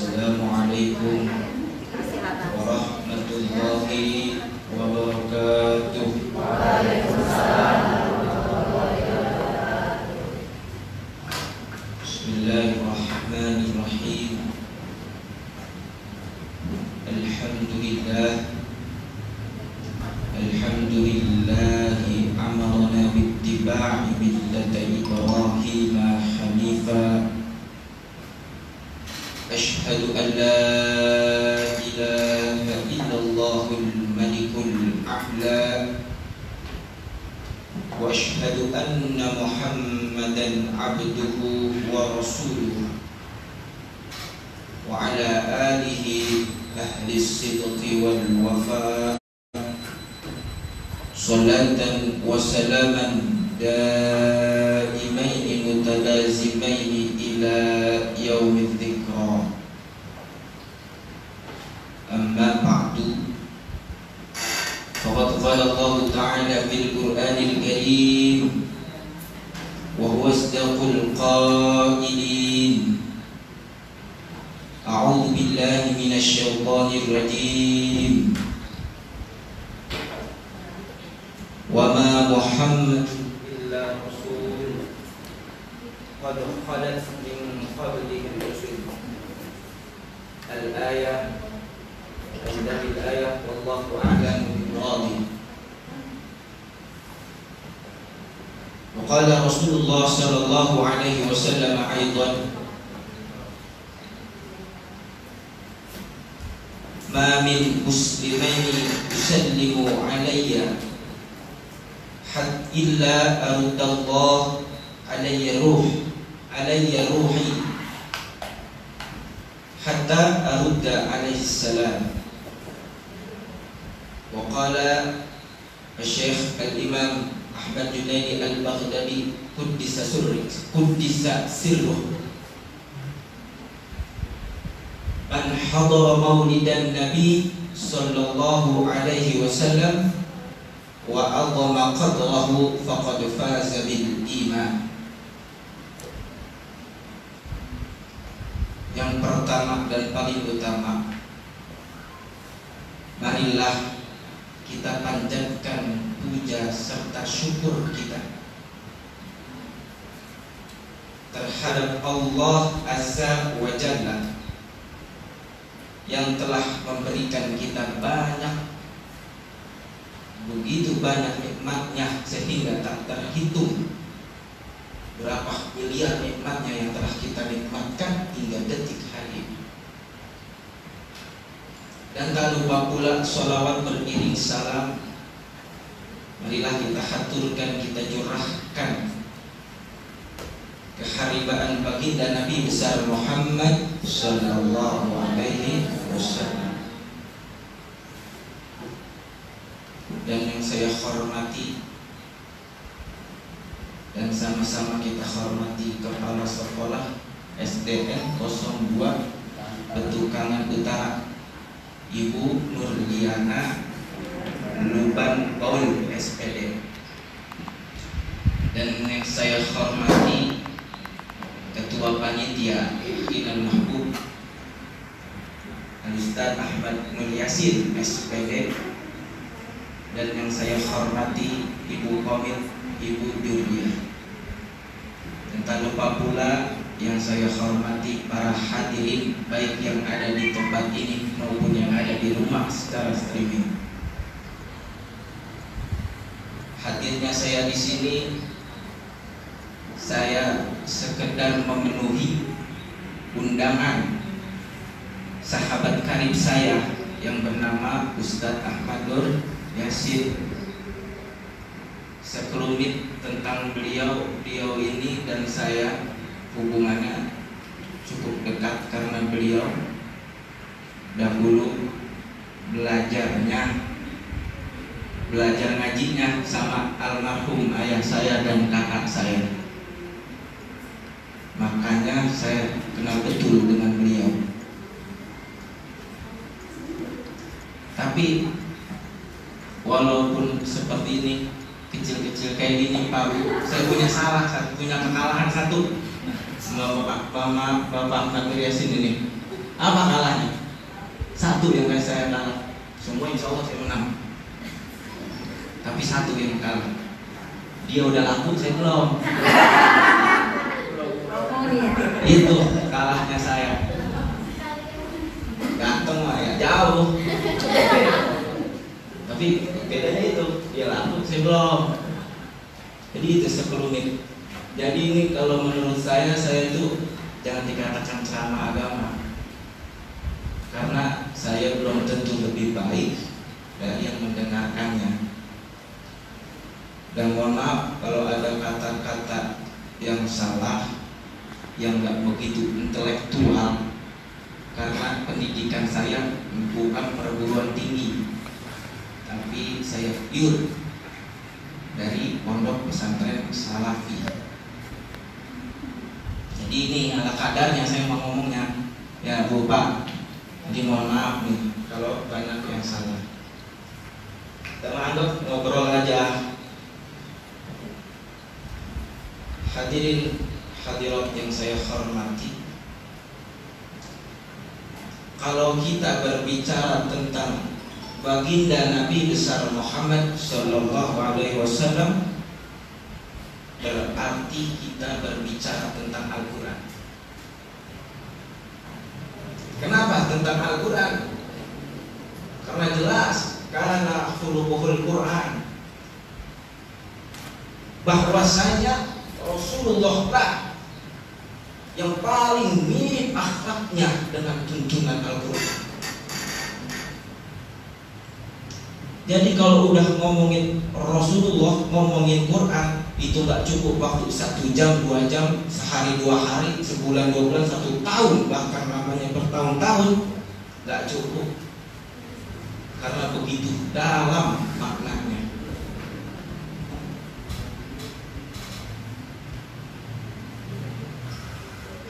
Assalamualaikum warahmatullahi wabarakatuh. Bismillahirrahmanirrahim. Alhamdulillahi amarna bittiba'i millati Ibrahim hanifa. Ashhadu an la ilaha illallahul malikul a'la wa ashhadu anna Muhammadan abduhu wa rasuluhu wa ala alihi ahli sidqi wal wafa salatan wa salaman daimaini mutalazimaini ila yaumil dzikra. Amma ba'du, faqad qala Allah ta'ala fil Qur'anil Karim wa huwa asdaqul qailin. A'udzu billahi minasy syaithanir rajim. Wa ma Muhammadun illa rasul qad khalat min qablihi rusul. Al-ayah hadhihi al-ayah wallahu a'lamu bi-muradihi. Wa qala Rasulullah sallallahu alaihi wasallam aidan, ma min muslimaini yusallimu alayya illa aruddallahu alayya ruhi hatta arudda alaihi salam. Wa qala Syekh Al-Imam Ahmad Junaidi Al-Baghdadi Quddisa sirruh, man hadara maulidan Nabi sallallahu alaihi wasallam wa adhama qadrahu faqad faza bil iman. Yang pertama dan paling utama, marilah kita panjatkan puja serta syukur kita terhadap Allah Azza wa Jalla yang telah memberikan kita begitu banyak nikmatnya sehingga tak terhitung berapa miliar nikmatnya yang telah kita nikmatkan hingga detik hari ini. Dan tak lupa pula sholawat beriring salam, marilah kita haturkan, kita curahkan keharibaan baginda Nabi besar Muhammad sallallahu alaihi wasallam. Dan yang saya hormati dan sama-sama kita hormati Kepala Sekolah SDN 02 Betukangan Utara, Ibu Nurliana Luban Paul SPD. Dan yang saya hormati Ketua Panitia Inan Mahbub Al-Ustaz Ahmad Nur Yasin SPD. Dan yang saya hormati Ibu Komit Ibu Durya. Dan tak lupa pula yang saya hormati para hadirin baik yang ada di tempat ini maupun yang ada di rumah secara streaming. Hadirnya saya di sini, saya sekedar memenuhi undangan sahabat karib saya yang bernama Ustadz Ahmad Nur Yasin. Sekelumit tentang beliau ini dan saya hubungannya cukup dekat karena beliau dahulu belajar ngajinya sama almarhum ayah saya dan kakak saya. Makanya saya kenal betul dengan beliau. Tapi walaupun seperti ini, kecil-kecil kayak gini Pak, saya punya kekalahan satu sama Bapak Ahmad Yasin ini. Apa kalahnya? Satu yang saya kalah. Semua insya Allah saya menang. Tapi satu yang kalah. Dia udah laku, saya belum. Itu kalahnya saya. Ganteng mah ya jauh. Tapi bedanya itu, dia laku, saya belum. Jadi itu sekelumit. Jadi ini kalau menurut saya itu jangan dikatakan ceramah agama, karena saya belum tentu lebih baik dari yang mendengarkannya. Dan mohon maaf kalau ada kata-kata yang salah, yang nggak begitu intelektual, karena pendidikan saya bukan perguruan tinggi, tapi saya pure dari pondok pesantren Salafi. Jadi ini ala kadarnya saya mau ngomongnya, ya Bu Pak. Jadi mohon maaf nih kalau banyak yang salah. Kita anggap ngobrol aja. Hadirin hadirat yang saya hormati, kalau kita berbicara tentang baginda Nabi besar Muhammad Sallallahu Alaihi Wasallam, berarti kita berbicara tentang Al-Quran. Kenapa tentang Al-Quran? Karena jelas karena khuluquhul Quran, bahwasanya Rasulullah lah yang paling mirip akhlaknya dengan tuntunan Al-Quran. Jadi kalau udah ngomongin Rasulullah, ngomongin Quran, itu gak cukup waktu 1 jam, 2 jam, sehari 2 hari, sebulan 2 bulan, 1 tahun, bahkan namanya bertahun-tahun, gak cukup. Karena begitu dalam maknanya.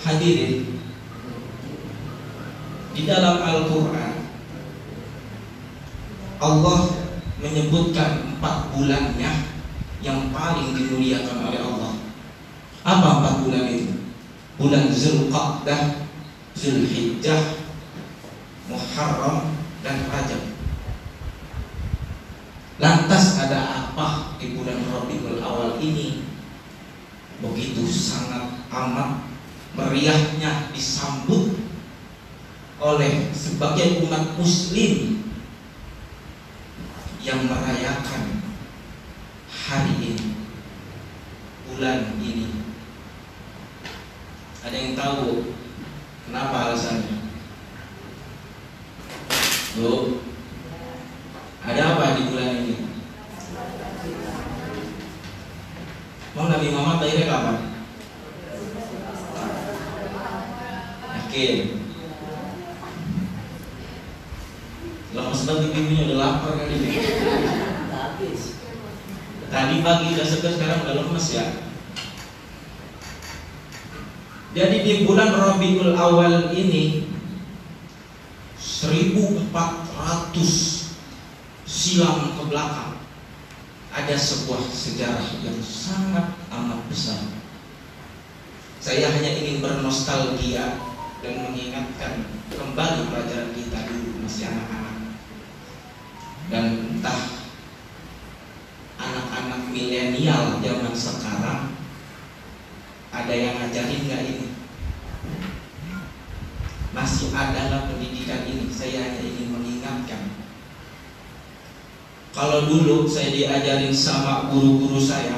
Hadirin, di dalam Al-Quran Allah menyebutkan 4 bulannya yang paling dimuliakan oleh Allah. Apa 4 bulan itu? Bulan Zulqa'dah, Zulhijjah, Muharram, dan Rajab. Lantas ada apa di bulan Rabiul Awal ini begitu sangat amat meriahnya disambut oleh sebagian umat muslim yang merayakan hari ini, bulan ini? Ada yang tahu kenapa alasannya? Loh, ada apa di bulan ini? Mau Nabi Muhammad lahirnya kapan? Yakin? Lemes banget pipinya, udah lapar kali ini. Tadi pagi udah segar, sekarang udah lemes ya. Jadi di bulan Rabiul Awal ini 1400 silam ke belakang ada sebuah sejarah yang sangat amat besar. Saya hanya ingin bernostalgia dan mengingatkan kembali pelajaran kita dulu masih anak-anak. Dan entah anak-anak milenial zaman sekarang ada yang ngajarin nggak ini? Masih adalah pendidikan ini. Saya hanya ingin mengingatkan. Kalau dulu saya diajarin sama guru-guru saya,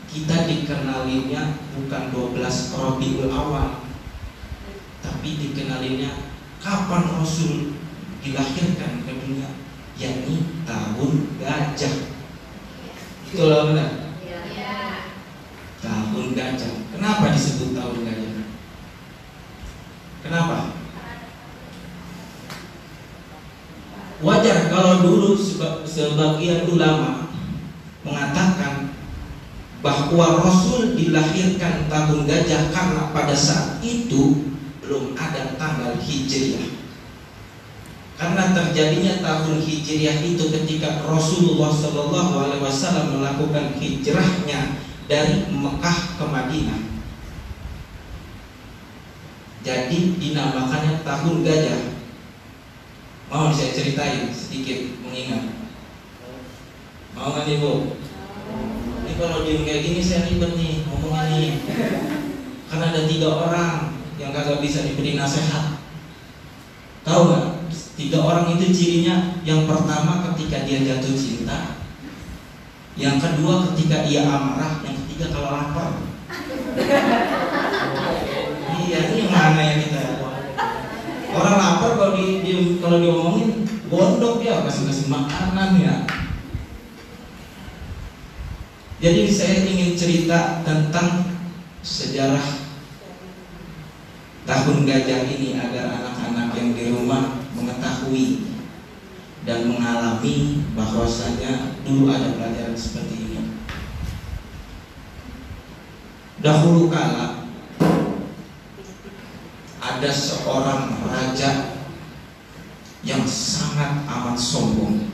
kita dikenalinnya bukan 12 Rabiul Awal, tapi dikenalinnya kapan Rasul dilahirkan ke dunia, yakni tahun gajah. Itulah benar. Tahun gajah. Kenapa disebut tahun gajah? Kenapa? Wajar kalau dulu sebagian ulama mengatakan bahwa Rasul dilahirkan tahun gajah karena pada saat itu belum ada tanggal Hijriah. Karena terjadinya tahun Hijriah itu ketika Rasulullah SAW melakukan hijrahnya dari Mekah ke Madinah. Jadi dinamakannya tahun gajah. Mau saya ceritain sedikit mengingat? Mau nggak Ibu? Ini kalau diem kayak gini saya ribet nih ngomongnya nih. Karena ada 3 orang yang kagak bisa diberi nasihat. Tahu nggak? 3 orang itu cirinya, yang pertama ketika dia jatuh cinta, yang kedua ketika ia amarah, yang ketiga kalau lapar. Iya, ini yang mana ya kita? Orang lapar kalau diomongin gondok ya, kasih makanan ya. Jadi saya ingin cerita tentang sejarah tahun gajah ini agar anak-anak yang di rumah mengetahui dan mengalami bahwasanya dulu ada pelajaran seperti ini. Dahulu kala ada seorang raja yang sangat amat sombong.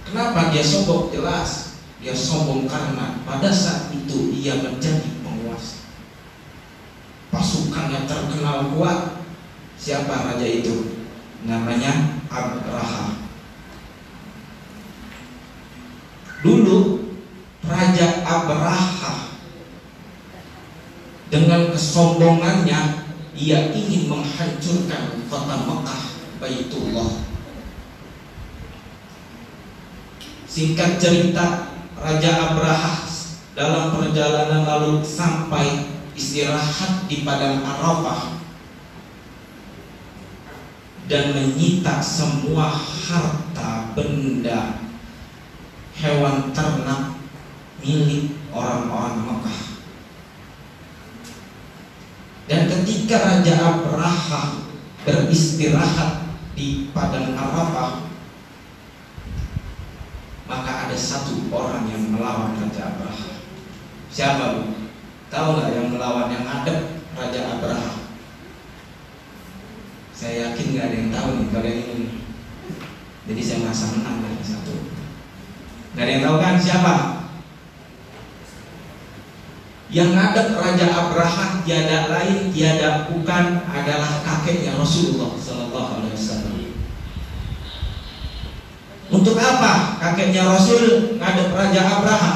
Kenapa dia sombong? Jelas dia sombong karena pada saat itu ia menjadi penguasa. Pasukannya terkenal kuat. Siapa raja itu? Namanya Abraha. Dulu Raja Abraha dengan kesombongannya ia ingin menghancurkan kota Mekah, Baitullah. Singkat cerita, Raja Abraha dalam perjalanan lalu sampai istirahat di padang Arafah dan menyita semua harta benda hewan ternak milik orang-orang Mekah. Dan ketika Raja Abraha beristirahat di padang Arafah, maka ada satu orang yang melawan Raja Abraha. Siapa Bu? Tahu nggak yang melawan, yang ngadep Raja Abraha? Saya yakin nggak ada yang tahu nih kalian ini. Jadi saya merasa menang dari satu. Nggak ada yang tahu kan siapa? Yang ngadep Raja Abraha tiada lain tiada bukan adalah kakeknya Rasulullah Sallallahu Alaihi Wasallam. Untuk apa kakeknya Rasul ngadep Raja Abraha?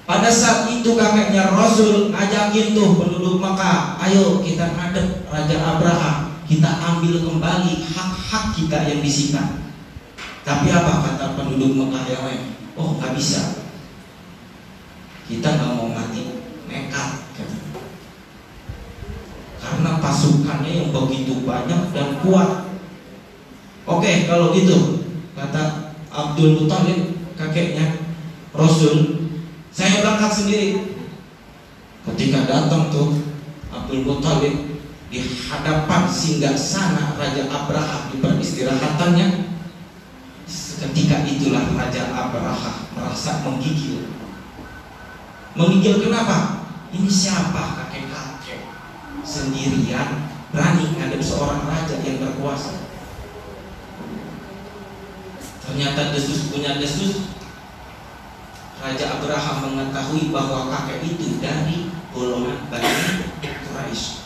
Pada saat itu kakeknya Rasul ngajakin tuh penduduk Mekah, ayo kita ngadep Raja Abraha, kita ambil kembali hak-hak kita yang disita. Tapi apa kata penduduk Mekah yang lain? Oh nggak bisa, kita nggak mau mati nekat, karena pasukannya yang begitu banyak dan kuat. Oke, kalau gitu kata Abdul Muthalib kakeknya Rasul, saya berangkat sendiri. Ketika datang tuh Abdul Muthalib di hadapan singgasana Raja Abraha di peristirahatannya, ketika itulah Raja Abraha merasa menggigil. Menggigil kenapa? Ini siapa kakek-kakek sendirian berani ngadep seorang raja yang berkuasa? Ternyata desus punya desus. Raja Abraha mengetahui bahwa kakek itu dari golongan Bani Quraisy.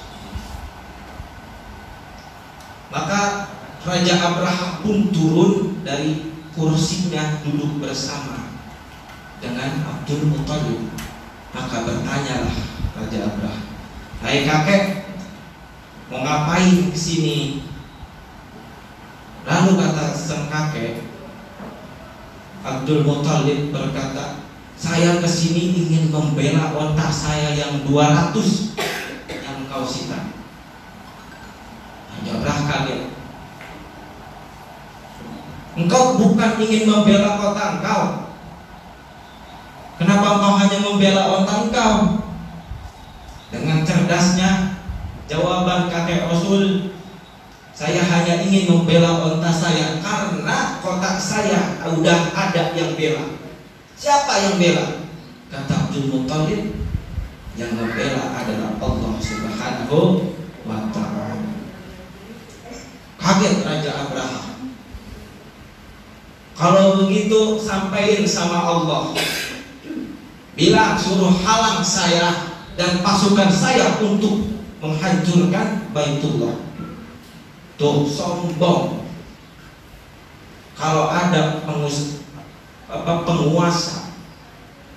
Maka Raja Abraha pun turun dari kursinya, duduk bersama dengan Abdul Muthalib. Maka bertanyalah Raja Abraha, "Hai kakek, mau ngapain kesini?" Lalu kata sang kakek Abdul Muthalib berkata, "Saya kesini ingin membela onta saya yang 200 yang kau sita." Raja Abraha kaget. "Engkau bukan ingin membela onta engkau? Kenapa engkau hanya membela onta engkau?" Dengan cerdasnya jawaban kakek Rasul, "Saya hanya ingin membela onta saya karena kotak saya udah ada yang bela." Siapa yang bela? Kata Abdul Muthalib, yang membela adalah Allah Subhanahu wa Ta'ala. Kaget Raja Abraha. Kalau begitu sampaikan sama Allah, bilang suruh halang saya dan pasukan saya untuk menghancurkan Baitullah. Tuh sombong. Kalau ada penguasa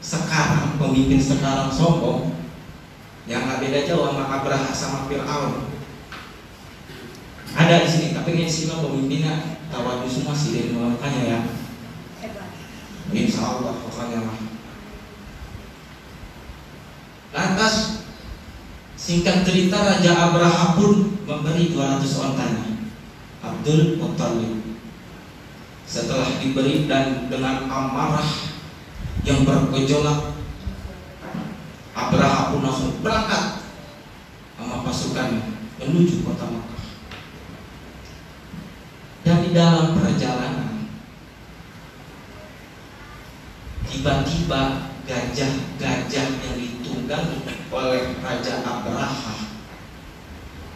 sekarang, pemimpin sekarang sombong, yang nggak beda jauh sama Abraha sama Fir'aun. Ada di sini, tapi ini sih pemimpinnya tawadu semua sih dari melakukannya ya. Insya Allah pokoknya mah. Lantas singkat cerita, Raja Abraha pun memberi 200 ontanya Abdul Muttalib. Setelah diberi dan dengan amarah yang bergejolak, Abraha pun langsung berangkat sama pasukannya menuju kota Makkah. Dan di dalam perjalanan tiba-tiba gajah-gajah yang ditunggangi oleh Raja Abraha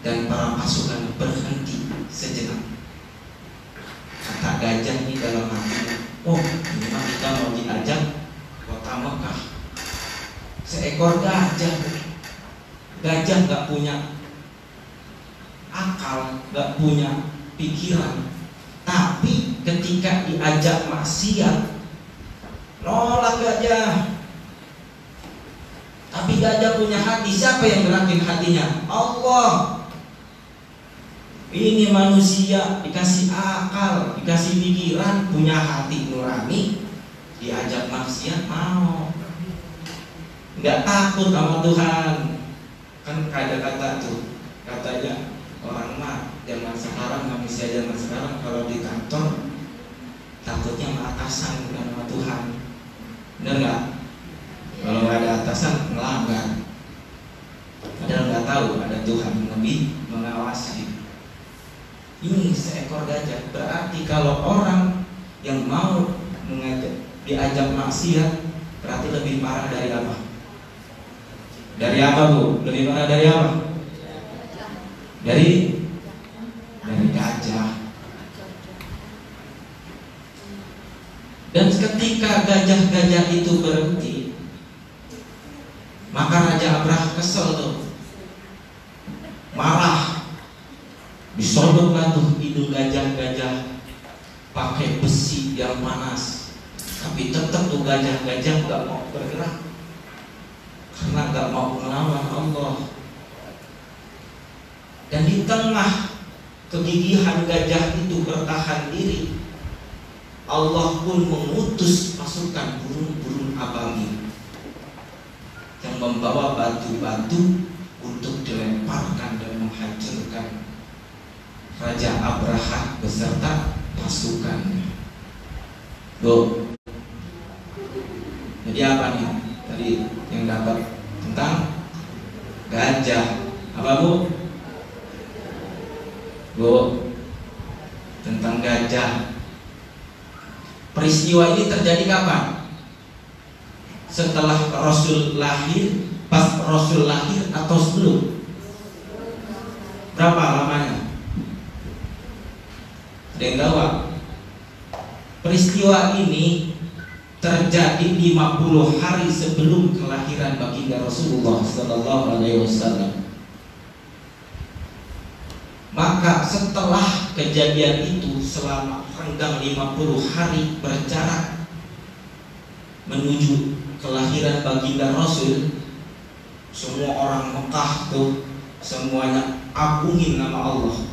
dan para pasukan berhenti sejenak. Kata gajah ini dalam hatinya, oh memang kita mau diajak kota Mekah. Seekor gajah, gajah gak punya akal, gak punya pikiran, tapi ketika diajak maksiat nolak gajah. Tapi gajah punya hati. Siapa yang gerakin hatinya? Allah. Ini manusia dikasih akal, dikasih pikiran, punya hati nurani, diajak maksiat mau. Nggak takut sama Tuhan. Kan ada kata tuh, katanya orang mah zaman sekarang, manusia zaman sekarang kalau di kantor takutnya sama atasan bukan sama Tuhan. Bener nggak? Kalau nggak ada atasan melanggar. Padahal nggak tahu ada Tuhan yang lebih mengawasi. Ini seekor gajah. Berarti kalau orang yang mau diajak maksiat, berarti lebih parah dari apa? Dari apa bu? Lebih parah dari apa? Dari gajah. Dan ketika gajah-gajah itu berhenti, maka Raja Abraha kesel tuh, marah. Disodoklah tuh hidung gajah-gajah pakai besi yang panas. Tapi tetap tuh gajah-gajah gak mau bergerak karena gak mau melawan Allah. Dan di tengah kegigihan gajah itu bertahan diri, Allah pun mengutus pasukan burung-burung ababil yang membawa batu-batu untuk dilemparkan dan menghancurkan Raja Abraha beserta pasukannya. Bu, jadi apa nih tadi yang dapat tentang gajah? Apa bu? Bu, tentang gajah. Peristiwa ini terjadi kapan? Setelah Rasul lahir, pas Rasul lahir atau sebelum? Berapa lamanya? Ada yang tahu? Peristiwa ini terjadi 50 hari sebelum kelahiran baginda Rasulullah sallallahu alaihi wasallam. Maka setelah kejadian itu selama renggang 50 hari berjarak menuju kelahiran baginda Rasul, semua orang Mekah tuh semuanya agungin nama Allah.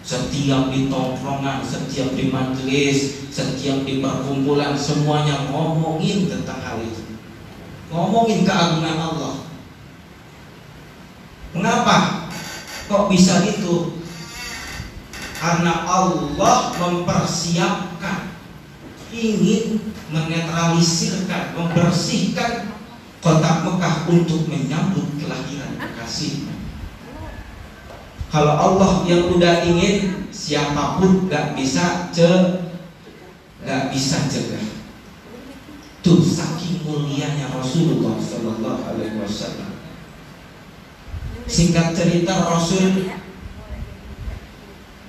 Setiap di tongkrongan, setiap di majelis, setiap di perkumpulan, semuanya ngomongin tentang hal itu, ngomongin keagungan Allah. Mengapa kok bisa gitu? Karena Allah mempersiapkan, ingin menetralisirkan, membersihkan kota Mekah untuk menyambut kelahiran kekasihnya. Kalau Allah yang udah ingin, siapapun gak bisa cegah. Tuh saking mulianya Rasulullah Sallallahu Alaihi Wasallam. Singkat cerita, Rasul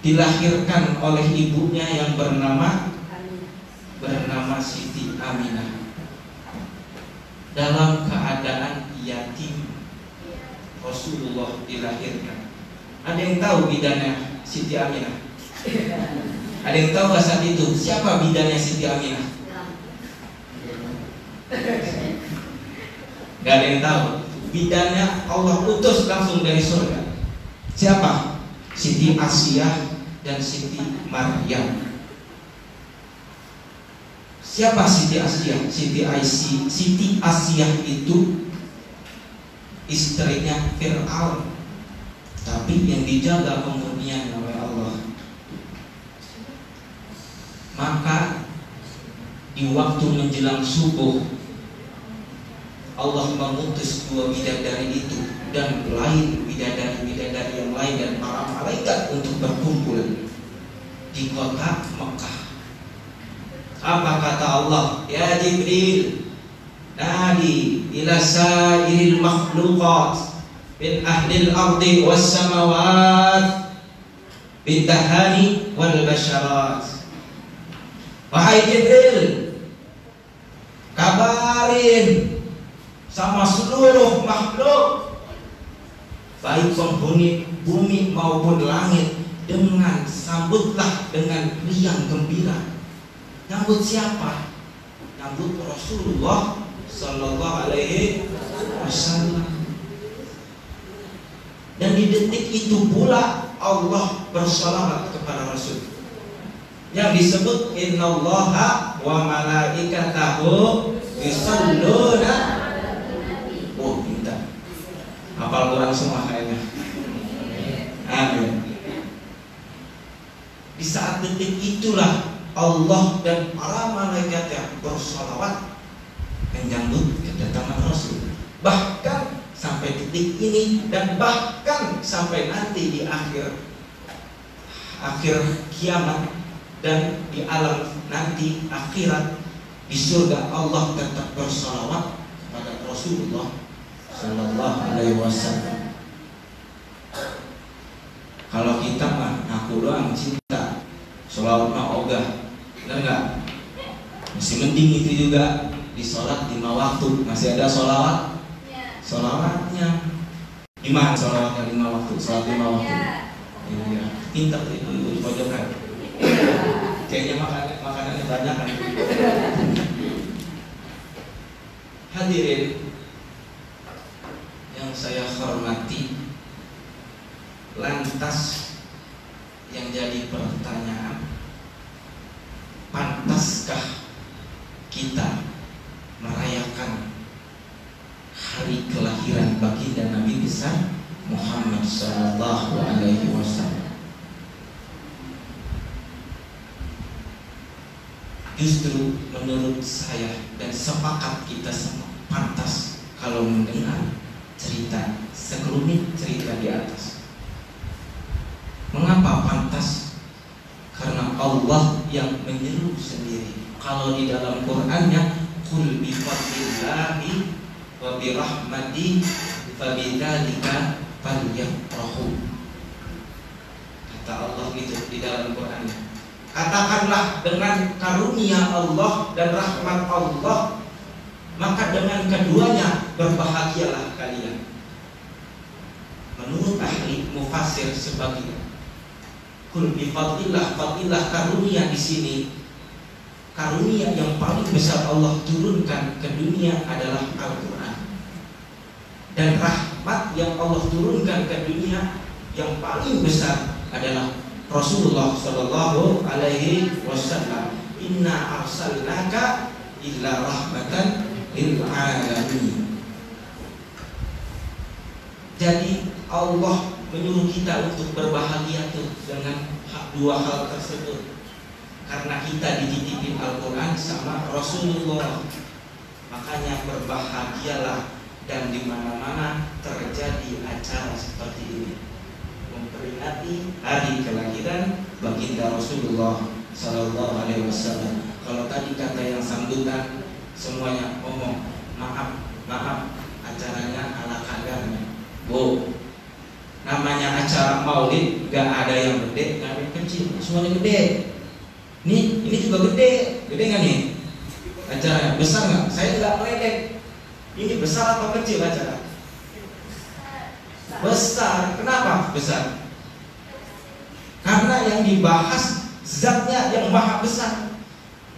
dilahirkan oleh ibunya yang bernama Siti Aminah dalam keadaan yatim Rasulullah dilahirkan. Ada yang tahu bidannya Siti Aminah? Ada yang tahu saat itu siapa bidannya Siti Aminah? Gak ada yang tahu. Bidannya Allah utus langsung dari surga. Siapa? Siti Asiyah dan Siti Maryam. Siapa Siti Asiyah? Siti Asiyah itu istrinya Fir'aun, tapi yang dijaga pemurnian oleh Allah. Maka di waktu menjelang subuh Allah mengutus dua bidadari itu dan lain bidadari yang lain dan para malaikat untuk berkumpul di kota Mekah. Apa kata Allah? Ya Jibril, nadi ila sa'iril makhluqat min ahlil ardi was samawat bintahani wal basharat. Wahai Jibril, kabarin sama seluruh makhluk, baik penghuni bumi maupun langit, dengan sambutlah dengan riang gembira. Nyambut siapa? Nyambut Rasulullah Sallallahu Alaihi Wasallam. Dan di detik itu pula Allah bersalawat kepada Rasul, yang disebut innallaha wa malaikatahu yusholluna. Oh, minta hafal Quran semua kayaknya. Amin. Di saat detik itulah Allah dan para malaikatnya bersalawat menyambut kedatangan Rasul. Bahkan sampai detik ini dan bahkan sampai nanti di akhir kiamat dan di alam nanti akhirat, di surga Allah tetap bersalawat kepada Rasulullah Sallallahu Alaihi Wasallam. Kalau kita mah ngaku doang cinta, sholawat mah ogah, benar nggak? Masih mending itu juga di sholat 5 waktu masih ada sholawat, sholawatnya. Di mana sholawatnya 5 waktu? Sholat 5 waktu. Iya, pintar itu di pojokan. Kayaknya makanannya banyak kan. Hadirin yang saya hormati, lantas yang jadi pertanyaan, pantaskah kita merayakan hari kelahiran baginda Nabi besar Muhammad Sallallahu Alaihi Wasallam? Justru menurut saya dan sepakat kita semua pantas kalau mendengar cerita sekelumit cerita di atas. Mengapa pantas? Karena Allah yang menyeru sendiri. Kalau di dalam Qur'annya, qul bi fadlillahi wa bi rahmati fabidzalika falyafrahu. Kata Allah gitu di dalam Qur'annya. Katakanlah dengan karunia Allah dan rahmat Allah, maka dengan keduanya berbahagialah kalian. Menurut ahli mufassir sebagian, kul bi fadlillah, fadlillah karunia di sini, karunia yang paling besar Allah turunkan ke dunia adalah Al-Quran. Dan rahmat yang Allah turunkan ke dunia yang paling besar adalah Rasulullah Sallallahu Alaihi Wasallam. Inna arsalnaka illa rahmatan lil alamin. Jadi Allah menyuruh kita untuk berbahagia tuh dengan dua hal tersebut. Karena kita dititipin Al-Quran sama Rasulullah, makanya berbahagialah. Dan di mana-mana terjadi acara seperti ini, memperingati hari kelahiran baginda Rasulullah Sallallahu Alaihi Wasallam. Kalau tadi kata yang sambutan semuanya ngomong maaf, acaranya ala kadarnya. Bu, namanya acara maulid gak ada yang gede, gak ada yang kecil, semuanya gede. Nih, ini juga gede nggak nih? Acaranya besar nggak? Saya nggak meledek. Ini besar atau kecil acara? besar. Kenapa besar? Karena yang dibahas zatnya yang maha besar.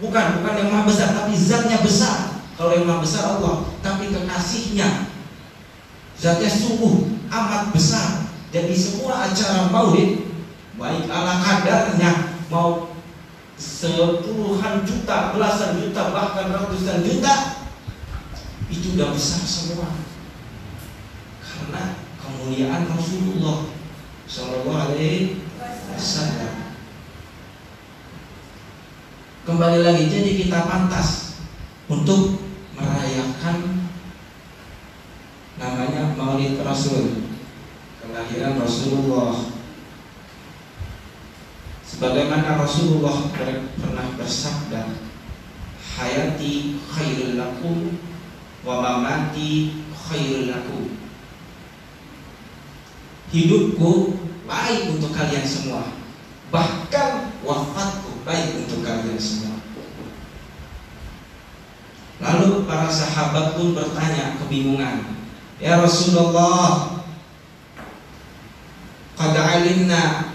Bukan yang maha besar, tapi zatnya besar. Kalau yang maha besar Allah, tapi kekasihnya zatnya sungguh amat besar. Jadi semua acara maulid, baik ala kadarnya, mau sepuluhan juta, belasan juta, bahkan ratusan juta, itu udah besar semua. Karena kemuliaan Rasulullah Sallallahu Alaihi Wasallam. Kembali lagi, jadi kita pantas untuk merayakan namanya Maulid Rasul, kelahiran Rasulullah. Sebagaimana Rasulullah pernah bersabda, hayati khairul lakum wa mamati khairul lakum. Hidupku baik untuk kalian semua, bahkan wafatku baik untuk kalian semua. Lalu para sahabat pun bertanya kebingungan, ya Rasulullah, qad alimna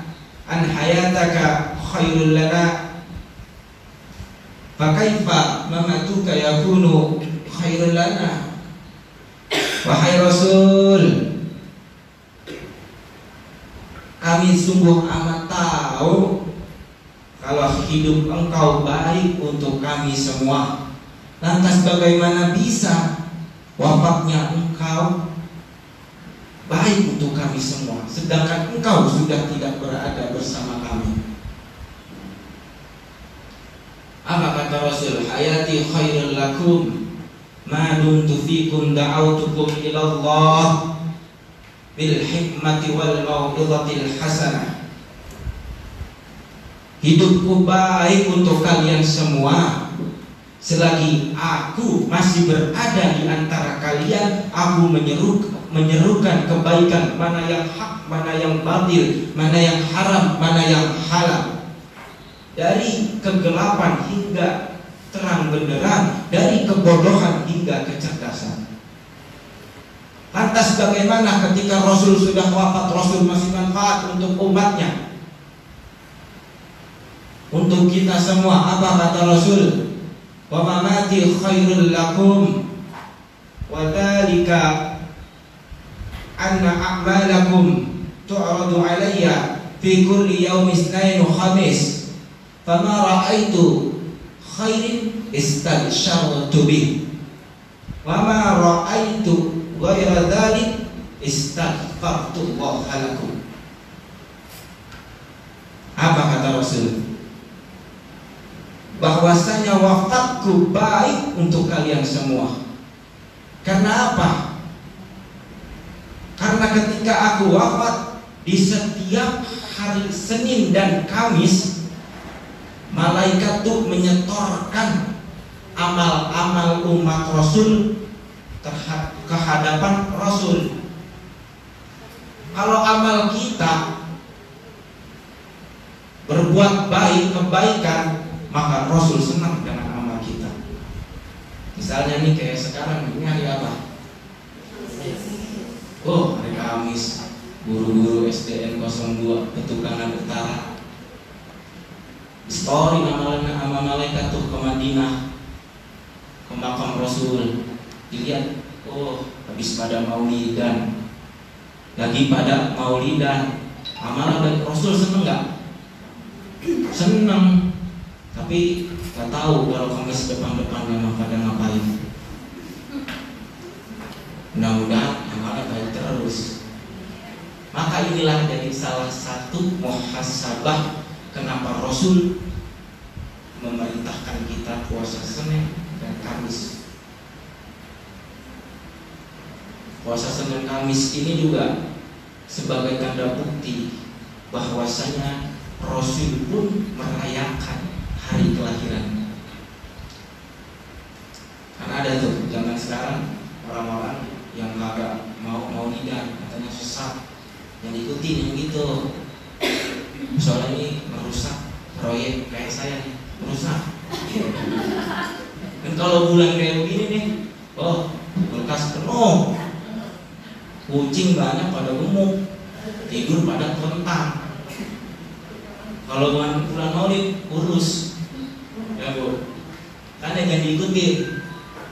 an hayataka khairul lana, fa kaifa mamatuka yakunu khairul lana. Wahai Rasul, kami sungguh amat tahu kalau hidup engkau baik untuk kami semua. Lantas bagaimana bisa wafatnya engkau baik untuk kami semua, sedangkan engkau sudah tidak berada bersama kami? Apa kata Rasul? Hayati khairul lakum ma dumtu fikum da'autukum ilallah bil hikmati wal mau'izatil hasanah. Hidupku baik untuk kalian semua selagi aku masih berada di antara kalian. Aku menyerukan kebaikan, mana yang hak, mana yang batil, mana yang haram, mana yang halal, dari kegelapan hingga terang benderang, dari kebodohan hingga kecerdasan. Lantas bagaimana ketika Rasul sudah wafat, Rasul masih manfaat untuk umatnya, untuk kita semua? Apa kata Rasul? Wa mamati khairul lakum wa dzalika anna a'malakum tu'radu alayya fi kulli yawmi itsnain wa khamis, fama ra'aitu khairin istabshartu bih wa ma ra'aitu ghayra dzalik istaghfartu lakum. Apa kata Rasul? Bahwasanya wafatku baik untuk kalian semua. Karena apa? Karena ketika aku wafat, di setiap hari Senin dan Kamis, malaikat tuh menyetorkan amal-amal umat Rasul ke hadapan Rasul. Kalau amal kita berbuat baik, kebaikan, maka Rasul senang dengan amal kita. Misalnya nih kayak sekarang, ini hari apa? Oh, hari Kamis. Guru-guru SDN 02 Petukangan Utara story nama malaikat tuh ke Madinah, ke makam Rasul. Dilihat, oh habis pada maulidan, lagi pada maulidan. Amalan Rasul seneng nggak? Seneng. Tapi gak tahu kalau Kamis depan-depannya memang pada ngapain. Mudah-mudahan amalnya baik terus. Maka inilah jadi salah satu muhasabah kenapa Rasul memerintahkan kita puasa Senin dan Kamis. Puasa Senin Kamis ini juga sebagai tanda bukti bahwasanya Rasul pun merayakan hari kelahiran. Karena ada tuh zaman sekarang orang-orang yang kagak mau lidah, katanya sesat, yang ikutin yang gitu. Soalnya ini merusak proyek kayak saya nih, merusak. Dan kalau bulan kayak begini nih, oh kulkas penuh, kucing banyak pada gemuk, tidur pada telentang. Kalau bulan Maulid urus, ya Bu, kan jangan diikutin.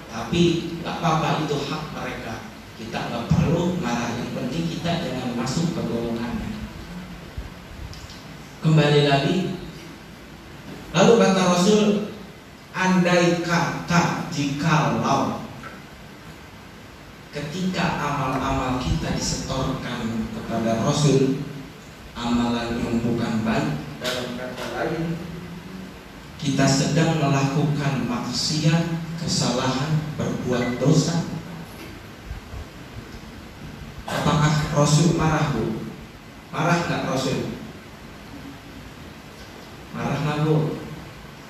Tapi nggak apa-apa, itu hak mereka. Kita nggak perlu marah. Yang penting kita jangan masuk ke golongannya. Kembali lagi, lalu kata Rasul, andai kata jikalau ketika amal-amal kita disetorkan kepada Rasul, amalan yang bukan baik, dalam kata lain, kita sedang melakukan maksiat, kesalahan, berbuat dosa, apakah Rasul marah, Bu? Marah nggak Rasul? Marah nggak, Bu?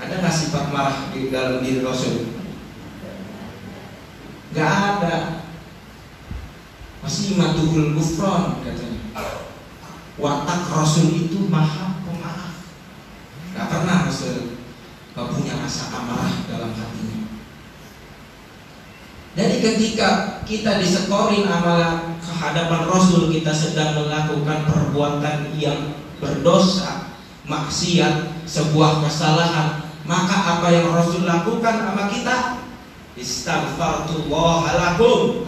Ada nggak sifat marah di dalam diri Rasul? Nggak ada. Masih matuhul gufron katanya. Watak Rasul itu maha pemaaf. Nggak pernah Rasul nggak punya rasa amarah dalam hatinya. Jadi ketika kita disekorin amalan kehadapan Rasul, kita sedang melakukan perbuatan yang berdosa, maksiat, sebuah kesalahan, maka apa yang Rasul lakukan sama kita? Istaghfartullahalakum.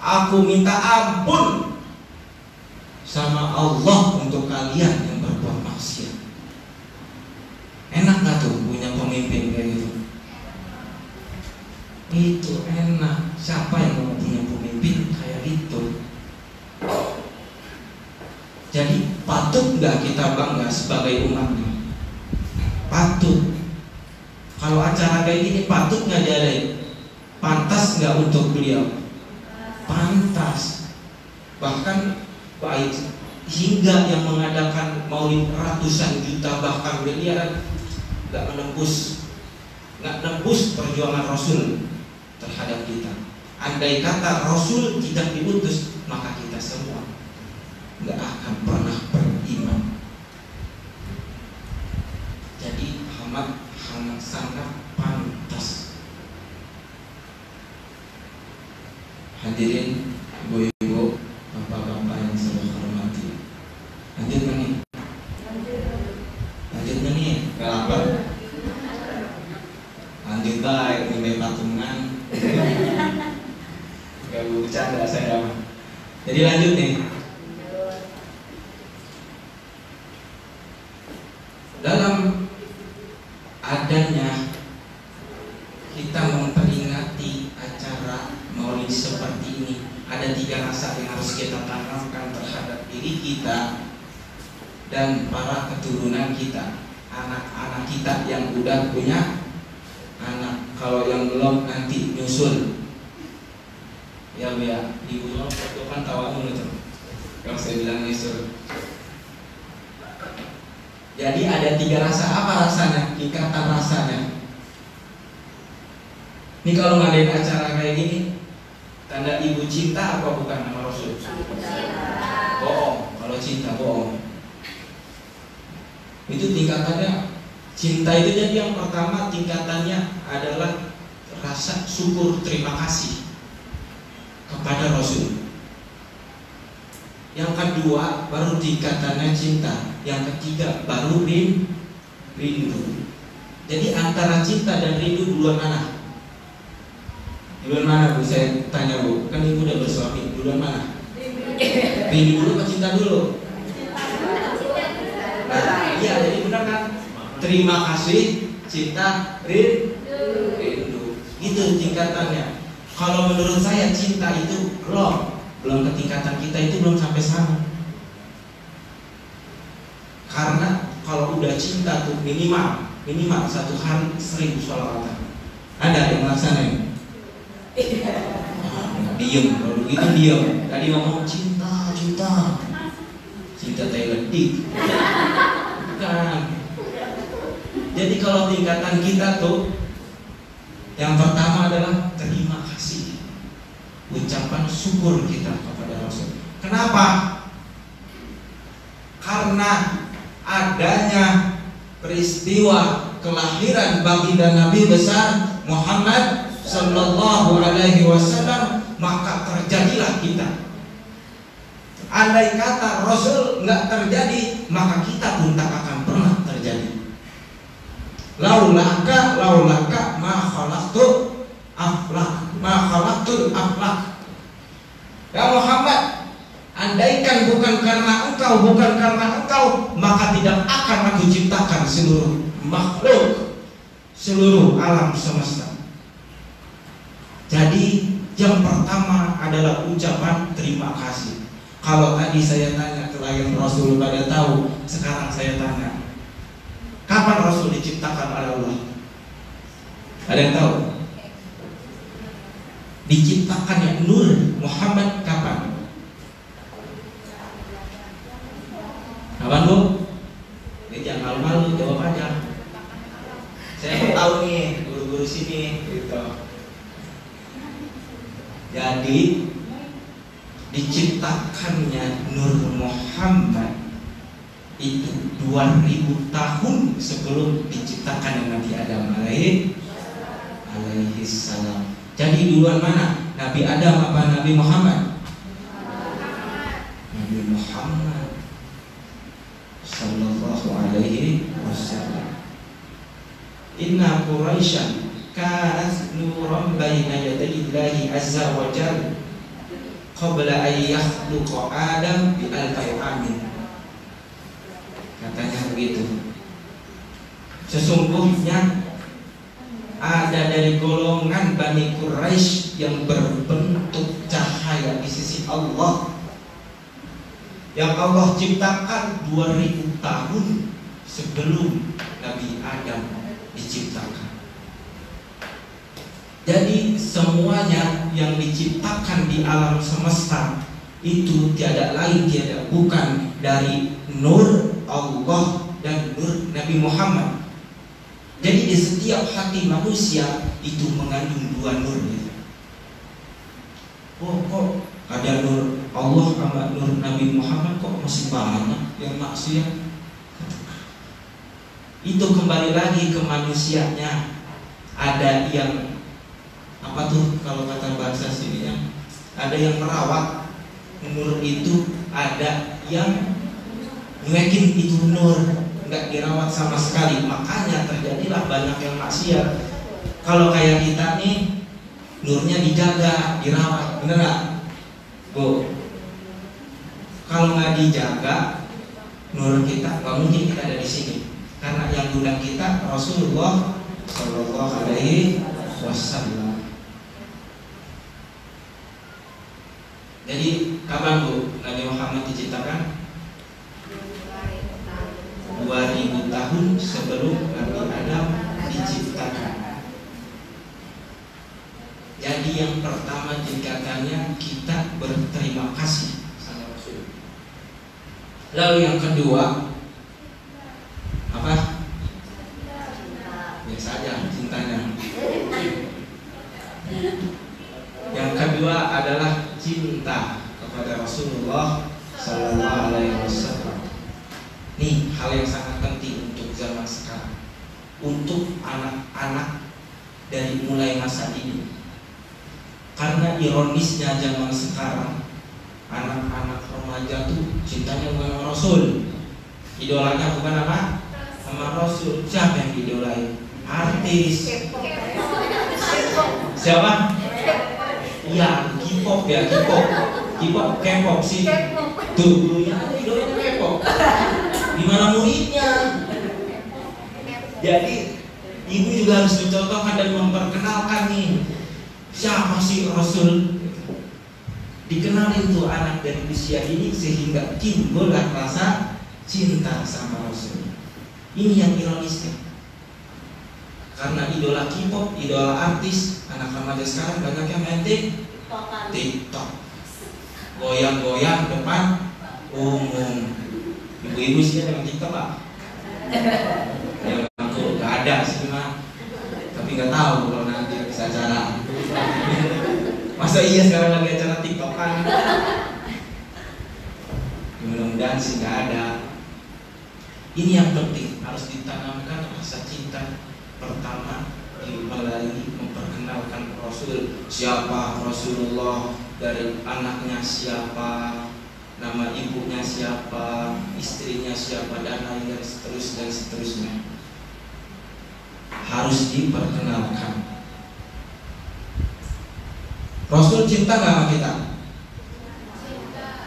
Aku minta ampun sama Allah untuk kalian yang berbuat maksiat. Enak gak tuh punya pemimpin kayak gitu? Itu enak. Siapa yang mau punya pemimpin kayak gitu? Jadi patut gak kita bangga sebagai umatnya? Patut. Kalau acara kayak gini patut gak jadi? Pantas gak untuk beliau? Pantas. Bahkan baik, hingga yang mengadakan maulid ratusan juta bahkan miliaran nggak menembus perjuangan Rasul terhadap kita. Andai kata Rasul tidak diutus, maka kita semua nggak akan pernah beriman. Jadi amat sangat pantas. Hadirin ibu-ibu, bapak-bapak yang saya hormati, lanjut nih, gak lapar, lanjut baik, nilai patungan, gak bercanda saya. Jadi lanjut nih, dalam adanya kita memperingati acara maulid seperti ini, ada 3 rasa yang harus kita tanamkan terhadap diri kita dan para keturunan kita, anak-anak kita yang udah punya anak. Kalau yang belum nanti nyusul, ya Bu ya, ibu itu kan tawamu itu yang saya bilang nyusul. Jadi ada 3 rasa. Apa rasanya? Ikatan rasanya. Ini kalau ngadain acara kayak gini, tanda ibu cinta apa bukan sama Rasul? Bohong. Kalau cinta bohong. Itu tingkatannya. Cinta itu jadi yang pertama tingkatannya adalah rasa syukur, terima kasih kepada Rasul. Yang kedua baru tingkatannya cinta. Yang ketiga baru rindu. Jadi antara cinta dan rindu duluan mana? Duluan mana Bu? Saya tanya Bu, kan ibu udah bersuami, duluan mana? Rindu dulu atau cinta dulu? Nah, iya, jadi benar kan? Terima kasih, cinta, rindu. Itu tingkatannya. Kalau menurut saya cinta itu belum ke tingkatan kita, itu belum sampai sana. Karena kalau udah cinta tuh minimal 1 hari 1000 sholawatan. Ada yang melaksanain? Diem, kalau begitu diem. Tadi ngomong cinta Thailand bukan. Jadi kalau tingkatan kita tuh, yang pertama adalah terima kasih, ucapan syukur kita kepada Rasul. Kenapa? Karena adanya peristiwa kelahiran baginda Nabi besar Muhammad Sallallahu Alaihi Wasallam maka terjadilah kita. Andai kata Rasul nggak terjadi, maka kita pun tak akan pernah terjadi. Laulaka ma khalaqtul aflak. Ya Muhammad, andaikan bukan karena engkau, maka tidak akan aku ciptakan seluruh makhluk, seluruh alam semesta. Jadi yang pertama adalah ucapan terima kasih. Kalau tadi saya tanya klien Rasul pada tahu, sekarang saya tanya, kapan Rasul diciptakan oleh Allah? Ada yang tahu? Diciptakannya Nur Muhammad kapan? Kapan Bu? Ini jangan malu-malu, jawab aja. Saya mau tahu nih, guru-guru sini gitu. Jadi diciptakannya Nur Muhammad itu 2000 tahun sebelum diciptakan Nabi Adam alaihi salam. Jadi duluan mana? Nabi Adam apa Nabi Muhammad? Nabi Muhammad sallallahu alaihi wasallam. Inna Quraisyan kanat nuran baina yaday Allahi azza wa jalla qabla an yakhluqa Adam bi alfi amin. Katanya begitu. Sesungguhnya ada dari golongan Bani Quraisy yang berbentuk cahaya di sisi Allah, yang Allah ciptakan 2000 tahun sebelum Nabi Adam diciptakan. Jadi semuanya yang diciptakan di alam semesta itu tiada lain tiada bukan dari nur Allah dan nur Nabi Muhammad. Jadi di setiap hati manusia itu mengandung dua nur gitu. Kok ada nur Allah sama nur Nabi Muhammad kok masih banyak yang maksiat? Itu kembali lagi ke manusianya. Ada yang apa tuh kalau kata bahasa sininya, ada yang merawat nur itu, ada yang nyuekin itu nur, nggak dirawat sama sekali. Makanya terjadilah banyak yang maksiat. Kalau kayak kita nih, nurnya dijaga, dirawat, bener nggak? Bu, kalau nggak dijaga, nur kita nggak mungkin kita ada di sini. Karena yang undang kita Rasulullah Shallallahu Alaihi Wasallam. Jadi kapan Bu Nabi Muhammad diciptakan? 2000 tahun sebelum Nabi Adam diciptakan. Jadi yang pertama tingkatannya kita berterima kasih sama Rasul. Lalu yang kedua apa? Biasa aja cintanya. Yang kedua adalah cinta kepada Rasulullah Sallallahu Alaihi Wasallam. Nih hal yang sangat penting untuk zaman sekarang, untuk anak-anak dari mulai masa ini. Karena ironisnya zaman sekarang, anak-anak remaja tuh cintanya bukan sama Rasul, idolanya bukan apa? Sama Rasul. Siapa yang idolai? Artis. Siapa? Iya, K-pop ya, K-pop sih. Tuh dulunya ada idolanya K-pop. Gimana muridnya? Jadi ibu juga harus mencontohkan dan memperkenalkan nih, siapa sih Rasul. Dikenalin tuh anak dari usia ini sehingga timbullah rasa cinta sama Rasul. Ini yang ironisnya. Karena idola K-pop, idola artis, anak remaja sekarang banyak yang main TikTok, goyang-goyang depan umum. Ibu-ibu sih ada yang TikTok lah. Ya aku nggak ada sih mah, tapi nggak tahu kalau nanti bisa acara. Masa iya sekarang lagi acara TikTok kan? Mudah-mudahan sih nggak ada. Ini yang penting, harus ditanamkan rasa cinta. Pertama melalui memperkenalkan Rasul Rasul, siapa Rasulullah, dari anaknya siapa, nama ibunya siapa, istrinya siapa, dan lain dan seterusnya. Harus diperkenalkan. Rasul cinta nggak sama kita?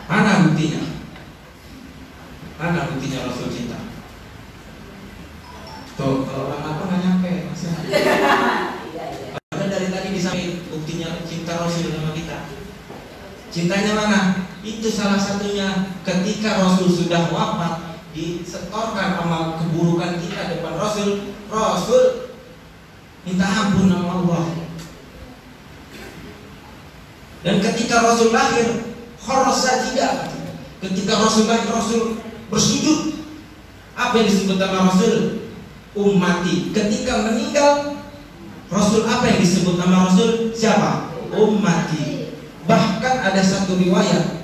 Mana buktinya? Mana buktinya Rasul cinta? Tuh, kalau orang apa nggak nyampe, padahal dari tadi disampaikan buktinya cinta Rasul sama kita. Cintanya mana? Itu salah satunya ketika Rasul sudah wafat, disetorkan amal keburukan kita depan Rasul. Rasul minta ampun sama Allah. Dan ketika Rasul lahir, kharasa tidak. Ketika Rasul lahir, Rasul bersujud. Apa yang disebut nama Rasul? Ummati. Ketika meninggal, Rasul apa yang disebut nama Rasul? Siapa? Ummati. Bahkan ada satu riwayat,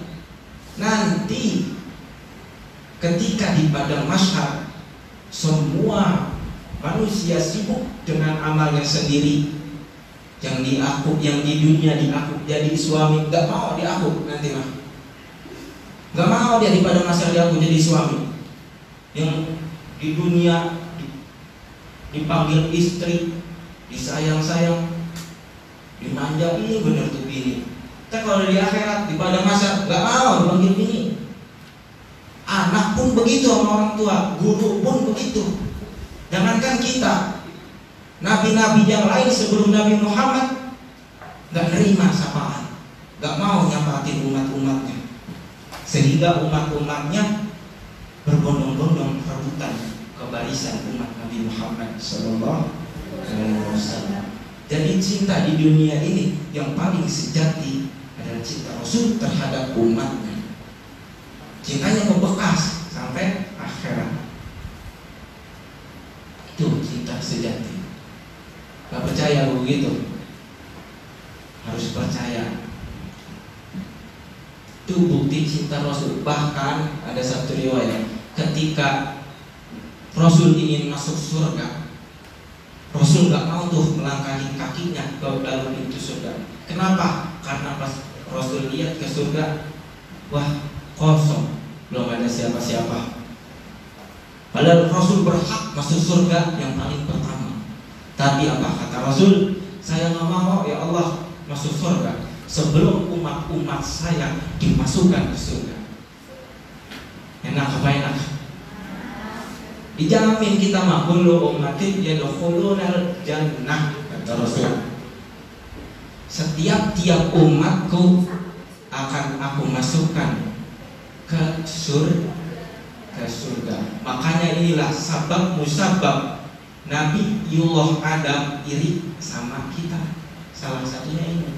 nanti ketika di padang mahsyar semua manusia sibuk dengan amalnya sendiri. Yang diakub, yang di dunia diakub jadi suami, gak mau diakub nanti mah. Gak mau dia di padang mahsyar diakub jadi suami. Yang di dunia dipanggil istri, disayang-sayang, dimanja, ini bener tuh bini. Tapi kalau di akhirat di padang mahsyar gak mau dipanggil bini. Anak pun begitu sama orang tua, guru pun begitu. Jangankan kita, nabi-nabi yang lain sebelum Nabi Muhammad gak nerima sapaan, gak mau nyapatin umat-umatnya, sehingga umat-umatnya berbondong-bondong rebutan ke barisan umat Nabi Muhammad SAW. Jadi cinta di dunia ini yang paling sejati adalah cinta Rasul terhadap umatnya. Cintanya membekas sampai akhirat. Itu cinta sejati. Gak percaya begitu? Harus percaya. Itu bukti cinta Rasul. Bahkan ada satu riwayat, ketika Rasul ingin masuk surga, Rasul gak mau tuh melangkahi kakinya ke dalam pintu surga. Kenapa? Karena pas Rasul lihat ke surga, wah kosong, belum ada siapa-siapa. Padahal Rasul berhak masuk surga yang paling pertama. Tapi apa kata Rasul? Saya gak mau ya Allah masuk surga sebelum umat-umat saya dimasukkan ke surga. Enak apa enak? Dijamin kita mah kullu ummatin yadkhulunal jannah, kata Rasul. Setiap umatku akan aku masukkan ke surga. Makanya inilah sabab musabab Nabiullah Adam iri sama kita. Salah satunya ini.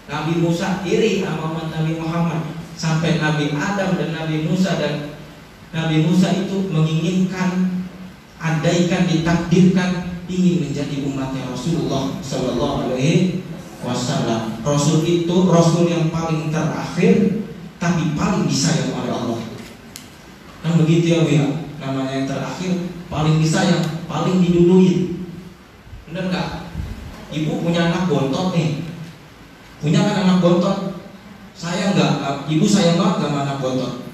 Nabi Musa iri sama umat Nabi Muhammad. Sampai Nabi Adam dan Nabi Musa, dan Nabi Musa itu menginginkan, andaikan ditakdirkan ingin menjadi umatnya Rasulullah Sallallahu Alaihi Wasallam. Rasul itu Rasul yang paling terakhir, tapi paling disayang oleh Allah. Kan begitu ya Bu ya? Namanya yang terakhir, paling disayang, paling diduluin. Bener nggak? Ibu punya anak bontot nih, punya kan anak bontot. Sayang nggak? Ibu sayang banget sama anak bontot.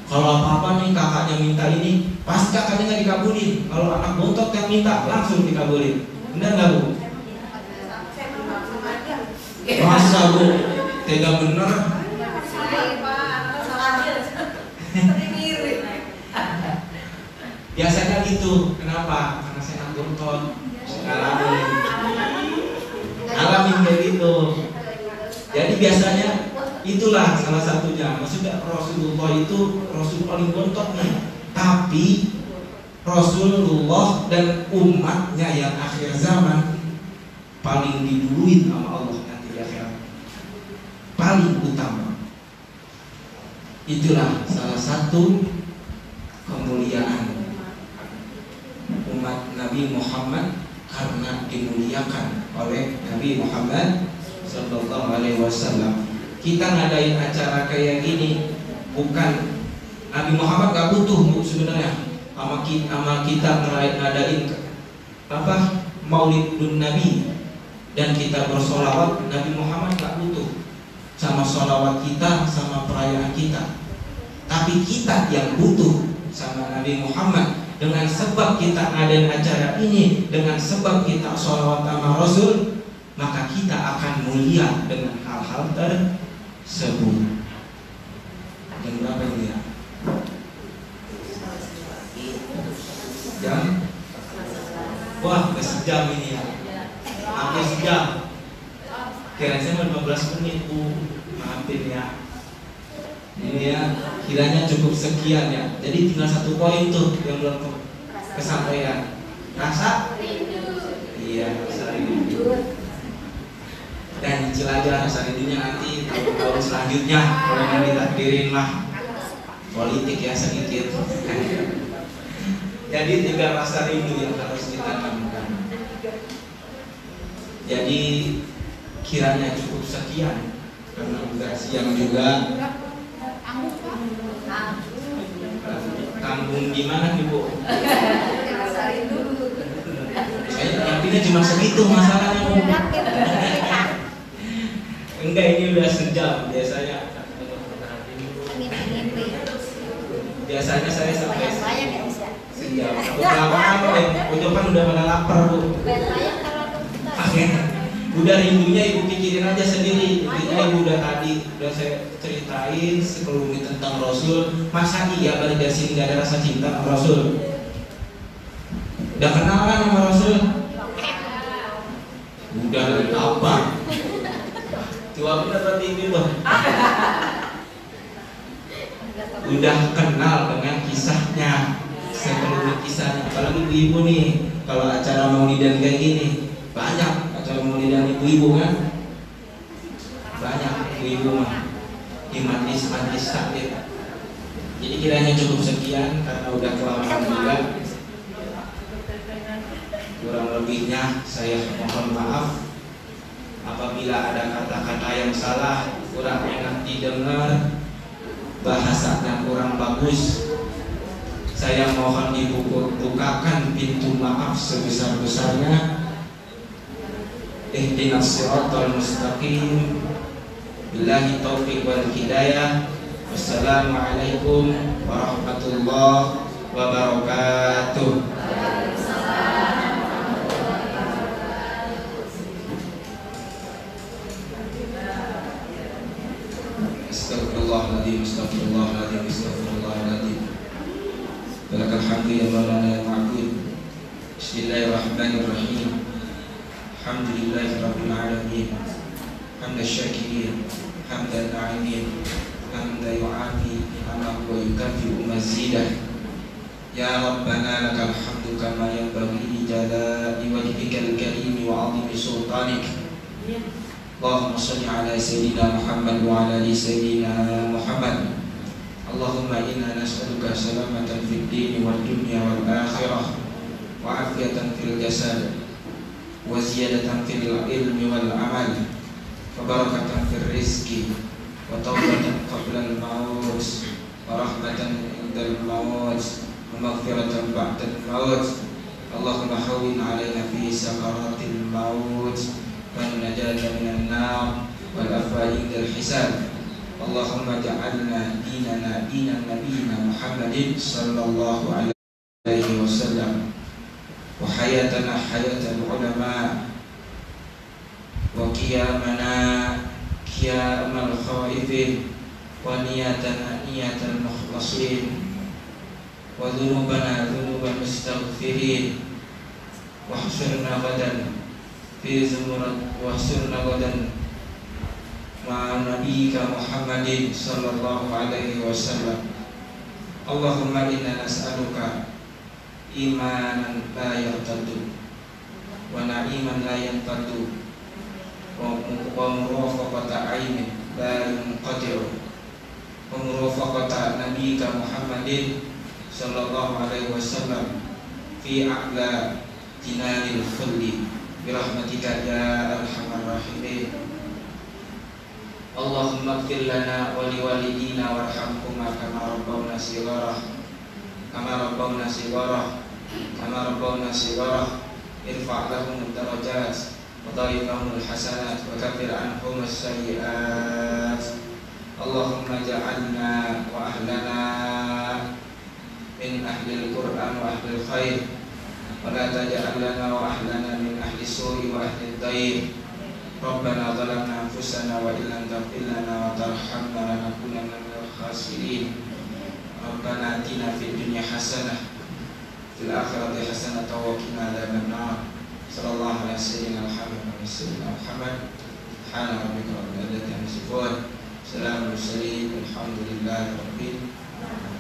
Kalau apa-apa nih kakaknya minta ini, pasti kakaknya nggak dikabulin. Kalau anak bontot yang minta, langsung dikabulin. Bener nggak Bu? Masa Bu? Tega bener. Biasanya gitu. Kenapa? Karena saya anak bontot, ngalamin kayak gitu. Jadi biasanya itulah salah satunya. Maksudnya Rasulullah itu Rasul paling bontot nih. Tapi Rasulullah dan umatnya yang akhir zaman paling diduluin sama Allah nanti di akhirat. Paling utama. Itulah salah satu kemuliaan umat Nabi Muhammad, karena dimuliakan oleh Nabi Muhammad Sallallahu Alaihi Wasallam. Kita ngadain acara kayak gini bukan, Nabi Muhammad gak butuh Bu sebenarnya sama kita ngadain apa Maulidun Nabi. dan kita bersolawat, Nabi Muhammad gak butuh sama solawat kita, sama perayaan kita. Tapi kita yang butuh sama Nabi Muhammad. Dengan sebab kita ngadain acara ini, dengan sebab kita solawat sama Rasul, maka kita akan mulia dengan hal-hal tersebut. Jam berapa ini ya? Jam? Wah, udah sejam ini ya. Hampir sejam. Kira saya 15 menit maafin ya. Ini ya, kiranya cukup sekian ya. Jadi tinggal satu poin tuh yang belum kesampaian. Rasa? Iya, rasa rindu. Dan cicil aja rasa rindunya nanti tahun selanjutnya kalau yang ditakdirin mah. Politik ya sedikit. Jadi tinggal rasa rindu yang harus ditanamkan. Jadi kiranya cukup sekian karena udah siang juga. Tanggung gimana nih Bu? Saya nyampinnya cuma segitu masalahnya Bu. Enggak, ini udah sejam biasanya. Biasanya saya sampai sejam. Kelamaan, ucapan udah pada lapar Bu. Udah rindunya ibu pikirin aja sendiri. Intinya ibu udah tadi udah saya ceritain sekelumit tentang Rasul. Masa iya balik dari sini gak ada rasa cinta sama Rasul? Udah kenal kan sama Rasul? Udah dari apa? Coba bener berarti ini loh. Udah kenal dengan kisahnya, sekelumit kisahnya. Apalagi ibu-ibu nih, kalau acara maulidan kayak gini banyak acara maulidan ibu-ibu kan, banyak ibu-ibu mah di majlis-majlis taklim. Jadi kiranya cukup sekian karena udah kelamaan juga. Kurang lebihnya saya mohon maaf apabila ada kata-kata yang salah, kurang enak didengar, bahasanya kurang bagus. Saya mohon dibukakan pintu maaf sebesar-besarnya. Ihdinas siratal mustaqim. Billahi taufiq wal hidayah. Wassalamualaikum warahmatullahi wabarakatuh. Astagfirullahaladzim, astagfirullahaladzim, astagfirullahaladzim. Walakal hamdu ya maulana ya ma'bud. Bismillahirrahmanirrahim. Alhamdulillahi rabbil alamin. Hamdan syakirin, hamdan na'imin, hamdan yu'afi ni'amahu wa yukafi'u mazidah. Ya Rabbana lakal hamdu kama yanbaghi li jalali wajhikal karim wa 'azimi sultanik. Allahumma shalli ala sayyidina Muhammad wa ala ali sayyidina Muhammad. Allahumma inna nas'aluka salamatan fid din wal dunya wal akhirah wa afiyatan fil jasad wa ziyadatan fil ilmi wal amal wa barakatan fil rizqi wa tawbatan qabla al maut wa rahmatan indal maut wa maghfiratan ba'da al maut. Allahumma hawwin 'alaina fi sakaratil maut wa najata minan nar wal afwa indal hisab. Allahumma ja'alna dinana dinan nabiyina Muhammadin sallallahu alaihi wasallam wa hayatana hayatal ulama wa qiyamana qiyamal khaifin wa niyatana niyatal mukhlasin wa dhunubana dhunubal mustaghfirin wa hsyurna gadan fi zumurat wa hsyurna gadan ma'a nabiyyika Muhammadin sallallahu alaihi wasallam. Allahumma inna nas'aluka imanan la yartaddu wa na'iman la yanfaddu wa murafaqata aynin la yunqati'u wa murafaqata nabiyyika Muhammadin sallallahu alaihi wasallam fi a'la jinanil khuldi bi rahmatika ya arhamar rahimin. Allahumma ighfir lana wa liwalidina warhamhuma kama rabbawna shighara kama rabbawna shighara irfa' lahum darajat wa وضاعف الحسنات وكفر عنهم السيئات. اللهم اجعلنا وأهلنا من أهل القرآن وأهل الخير، ولا تجعل لنا وأهلنا من أهل السوء وأهل الضير. ربنا ظلمنا أنفسنا وإن لم تغفر لنا وترحمنا لنكونن من الخاسرين. ربنا آتنا في الدنيا حسنة في الآخرة حسنة وقنا عذاب النار. صلى الله على سيدنا محمد وعلى سيدنا محمد. سبحان ربك رب العزة عما يصفون، سلام المرسلين، الحمد لله رب العالمين.